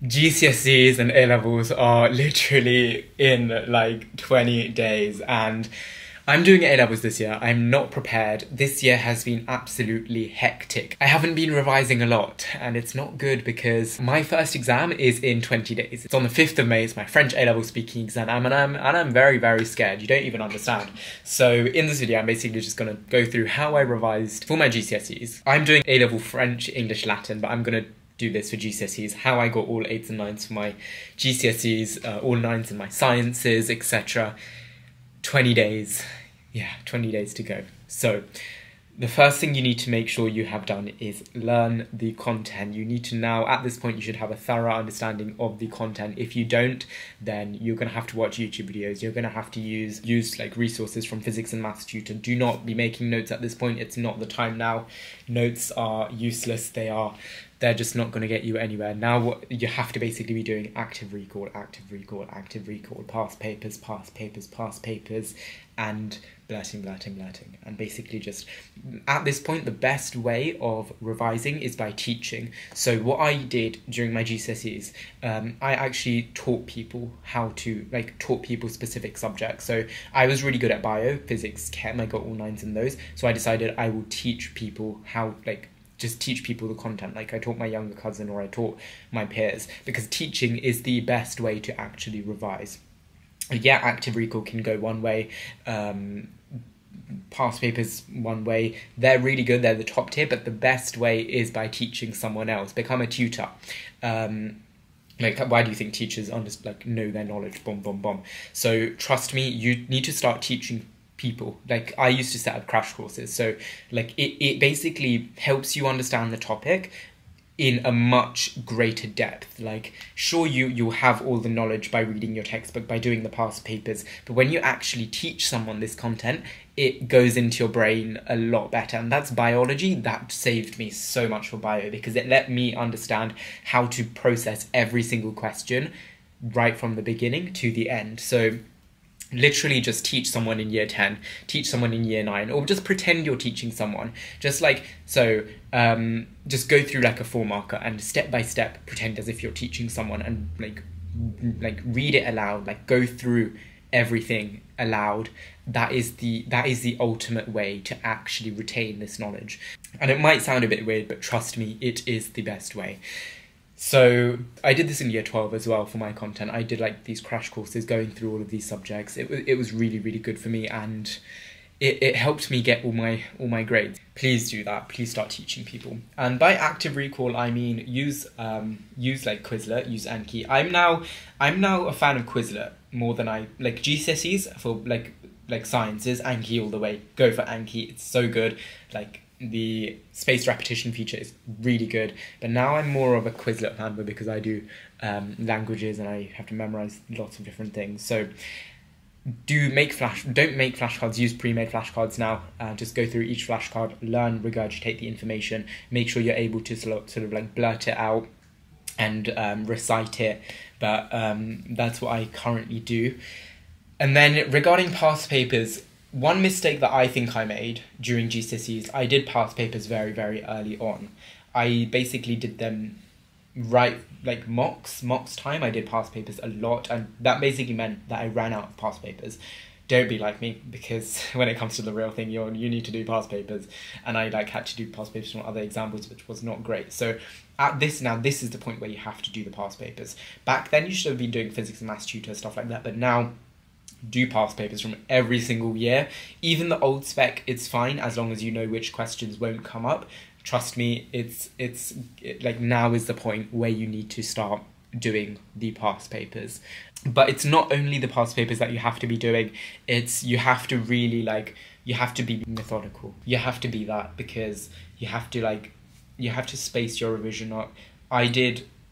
GCSEs and A-levels are literally in like 20 days and I'm doing A-levels this year. I'm not prepared. This year has been absolutely hectic. I haven't been revising a lot and it's not good because my first exam is in 20 days. It's on the 5th of May. It's my French A-level speaking exam and I'm very, very scared. You don't even understand. So in this video, I'm basically just going to go through how I revised for my GCSEs. I'm doing A-level French, English, Latin, but I'm going to do this for GCSEs, how I got all 8s and 9s for my GCSEs, all 9s in my sciences, etc. 20 days. Yeah, 20 days to go. So the first thing you need to make sure you have done is learn the content. You need to now, at this point, you should have a thorough understanding of the content. If you don't, then you're going to have to watch YouTube videos. You're going to have to use like resources from physics and maths tutor. Do not be making notes at this point. It's not the time now. Notes are useless. They're just not going to get you anywhere. Now what you have to basically be doing active recall, past papers, and blurting. And basically just, at this point, the best way of revising is by teaching. So what I did during my GCSEs, I actually taught people how to, taught people specific subjects. So I was really good at bio, physics, chem, I got all 9s in those. So I decided I will teach people how, just teach people the content. Like I taught my younger cousin or I taught my peers, because teaching is the best way to actually revise. Yeah, active recall can go one way, past papers one way. They're really good, they're the top tier, but the best way is by teaching someone else. Become a tutor. Why do you think teachers know their knowledge? Boom. So trust me, you need to start teaching people. I used to set up crash courses, so it basically helps you understand the topic in a much greater depth. Sure, you'll have all the knowledge by reading your textbook, by doing the past papers, but when you actually teach someone this content, it goes into your brain a lot better. And that's biology. That saved me so much for bio, because it let me understand how to process every single question right from the beginning to the end. So literally just teach someone in year 10, teach someone in year 9, or just pretend you're teaching someone. Just just go through a 4-marker and step by step pretend as if you're teaching someone, and read it aloud, go through everything aloud. That is the ultimate way to actually retain this knowledge. And it might sound a bit weird, but trust me, it is the best way. So I did this in year 12 as well for my content. I did these crash courses going through all of these subjects. It was really, really good for me, and it helped me get all my grades. Please do that. Please start teaching people. And by active recall, I mean use Quizlet, use Anki. I'm now a fan of Quizlet more than GCSEs for sciences. Anki all the way. Go for Anki. It's so good. The spaced repetition feature is really good, but now I'm more of a Quizlet fan because I do languages and I have to memorize lots of different things. So don't make flashcards, use pre-made flashcards now. Just go through each flashcard, learn, regurgitate the information, make sure you're able to sort of blurt it out and recite it. But that's what I currently do. And then regarding past papers, one mistake that I think I made during GCSEs, I did past papers very, very early on. I basically did them right, mocks time. I did past papers a lot, and that basically meant that I ran out of past papers. Don't be like me, because when it comes to the real thing, you need to do past papers, and I had to do past papers from other examples, which was not great. So this is the point where you have to do the past papers. Back then, you should have been doing physics and maths tutor, stuff like that, but now do past papers from every single year. Even the old spec, it's fine as long as you know which questions won't come up. Trust me, it's now is the point where you need to start doing the past papers. But it's not only the past papers that you have to be doing. You have to really you have to be methodical. You have to be that, because you have to space your revision up. I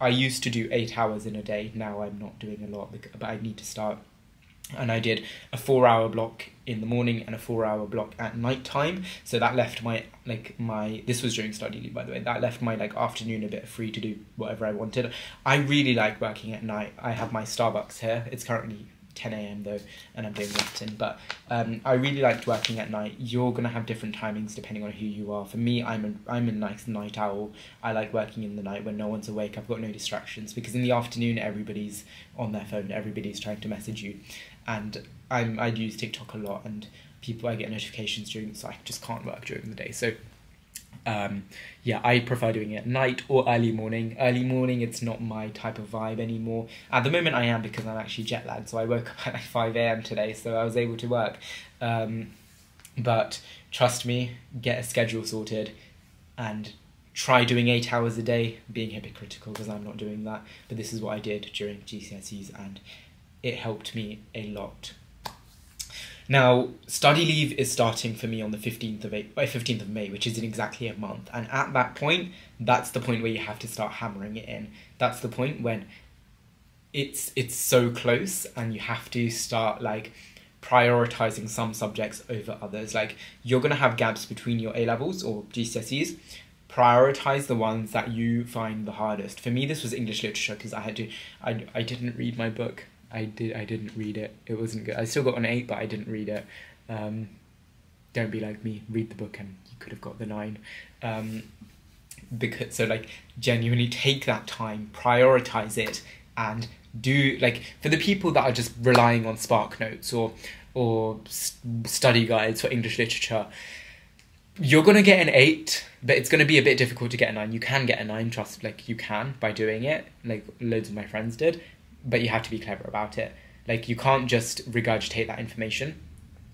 used to do 8 hours in a day. Now I'm not doing a lot, but I need to start. And I did a 4-hour block in the morning and a 4-hour block at night time. So that left my this was during study leave, by the way. That left my afternoon a bit free to do whatever I wanted. I really like working at night. I have my Starbucks here. It's currently 10 a.m. though, and I'm doing Latin. But I really liked working at night. You're gonna have different timings depending on who you are. For me, I'm a nice night owl. I like working in the night when no one's awake. I've got no distractions, because in the afternoon everybody's on their phone. Everybody's trying to message you, and I use TikTok a lot, and I get notifications during, so I just can't work during the day. So yeah, I prefer doing it at night or early morning. Early morning, it's not my type of vibe anymore. At the moment I am, because I'm actually jet lagged, so I woke up at like 5 a.m. today, so I was able to work. But trust me, get a schedule sorted and try doing 8 hours a day, being hypocritical because I'm not doing that. But this is what I did during GCSEs, and it helped me a lot. Now, study leave is starting for me on the 15th of May, which is in exactly a month. And at that point, that's the point where you have to start hammering it in. That's the point when it's so close, and you have to start like prioritizing some subjects over others. Like, you're going to have gaps between your A-levels or GCSEs. Prioritize the ones that you find the hardest. For me, this was English literature, because I didn't read my book. I didn't read it. It wasn't good. I still got an 8, but I didn't read it. Don't be like me. Read the book and you could have got the 9. So like, genuinely take that time, prioritize it, and do, like, for the people that are just relying on Spark Notes or study guides for English literature, you're going to get an 8, but it's going to be a bit difficult to get a 9. You can get a 9, trust, like, you can, by doing it, like loads of my friends did. But you have to be clever about it. Like, you can't just regurgitate that information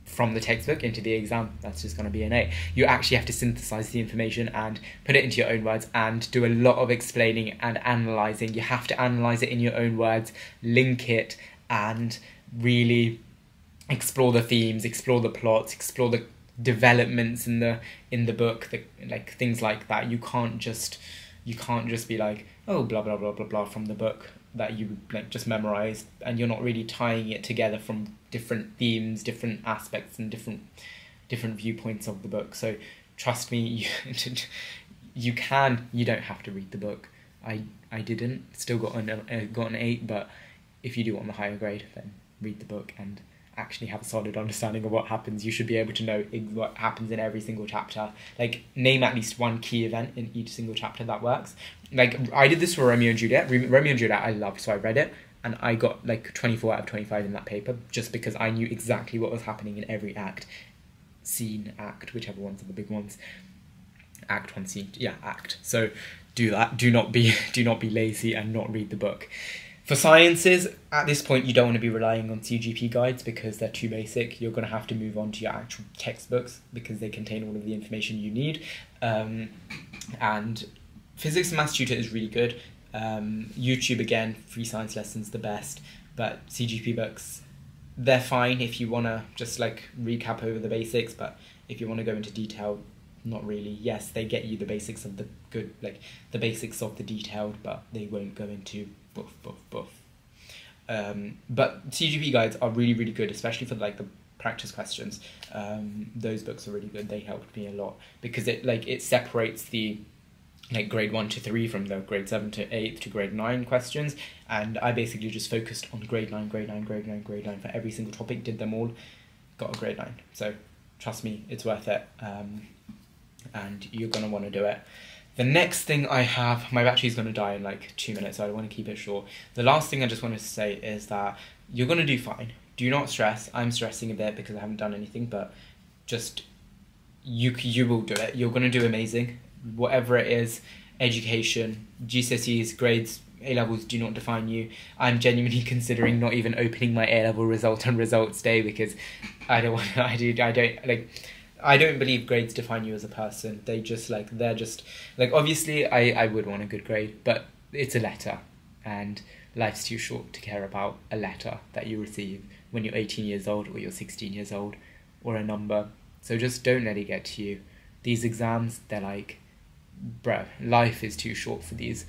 from the textbook into the exam. That's just going to be an 8. You actually have to synthesize the information and put it into your own words, and do a lot of explaining and analysing. You have to analyse it in your own words, link it, and really explore the themes, explore the plots, explore the developments in the book, like things like that. You can't just be like, oh, blah blah blah blah blah from the book that you like just memorized, and you're not really tying it together from different themes, different aspects, and different viewpoints of the book. So trust me, you don't have to read the book. I didn't, still got an 8, but if you do want the higher grade, then read the book and actually have a solid understanding of what happens. You should be able to know what happens in every single chapter. Like, name at least one key event in each single chapter. That works. Like, I did this for Romeo and Juliet. Romeo and Juliet I loved, so I read it, and I got like 24 out of 25 in that paper, just because I knew exactly what was happening in every act, scene, act, whichever ones are the big ones. Act 1, scene, yeah, act. So do that. Do not be lazy and not read the book. For sciences, at this point, you don't want to be relying on CGP guides because they're too basic. You're going to have to move on to your actual textbooks because they contain all of the information you need. And physics and maths tutor is really good. YouTube, again, free science lessons, the best. But CGP books, they're fine if you want to just like recap over the basics. But if you want to go into detail, not really. Yes, they get you the basics of the good, like the basics of the detailed, but they won't go into buff. But CGP guides are really, really good, especially for like the practice questions. Those books are really good. They helped me a lot because it separates the like grade 1 to 3 from the grade 7 to 8 to grade 9 questions, and I basically just focused on grade 9 for every single topic, did them all, got a grade 9. So trust me, it's worth it, and you're gonna want to do it. The next thing I have, my battery's going to die in like 2 minutes, so I want to keep it short. The last thing I just wanted to say is that you're going to do fine. Do not stress. I'm stressing a bit because I haven't done anything, but just, you will do it. You're going to do amazing. Whatever it is, education, GCSEs, grades, A-levels do not define you. I'm genuinely considering not even opening my A-level result on results day because I don't believe grades define you as a person. They're just obviously I would want a good grade, but it's a letter, and life's too short to care about a letter that you receive when you're 18 years old or you're 16 years old, or a number. So just don't let it get to you. These exams, they're like, bro, life is too short for these.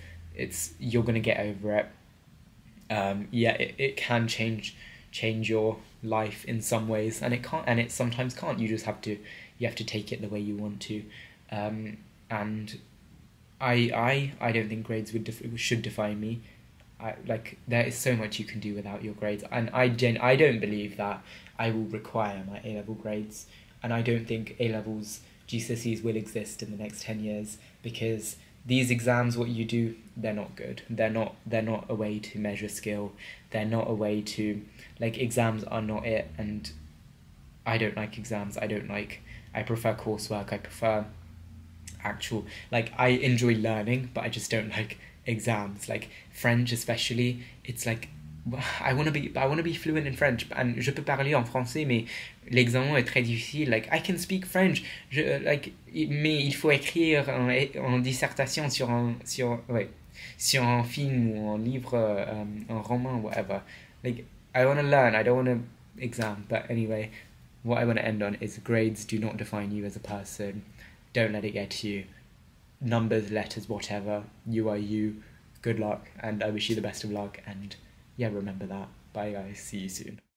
You're gonna get over it. It can change your life in some ways, and it can't, and it sometimes can't. You have to take it the way you want to, and I don't think grades should define me. there is so much you can do without your grades, and I don't believe that I will require my A-level grades, and I don't think A-levels, GCSEs will exist in the next 10 years, because these exams, what you do, they're not good. They're not a way to measure skill. They're not a way to, like, exams are not it, and I don't like exams. I prefer coursework. I prefer actual, like, I enjoy learning, but I just don't like exams. Like French especially, it's like I want to be fluent in French, and je peux parler en français, mais l'examen est très difficile. Like, I can speak French, mais il faut écrire en dissertation sur un film ou un livre, un roman, whatever. Like, I want to learn, I don't want to exam. But anyway, what I want to end on is grades do not define you as a person. Don't let it get to you. Numbers, letters, whatever. You are you. Good luck, and I wish you the best of luck. And yeah, remember that. Bye, guys. See you soon.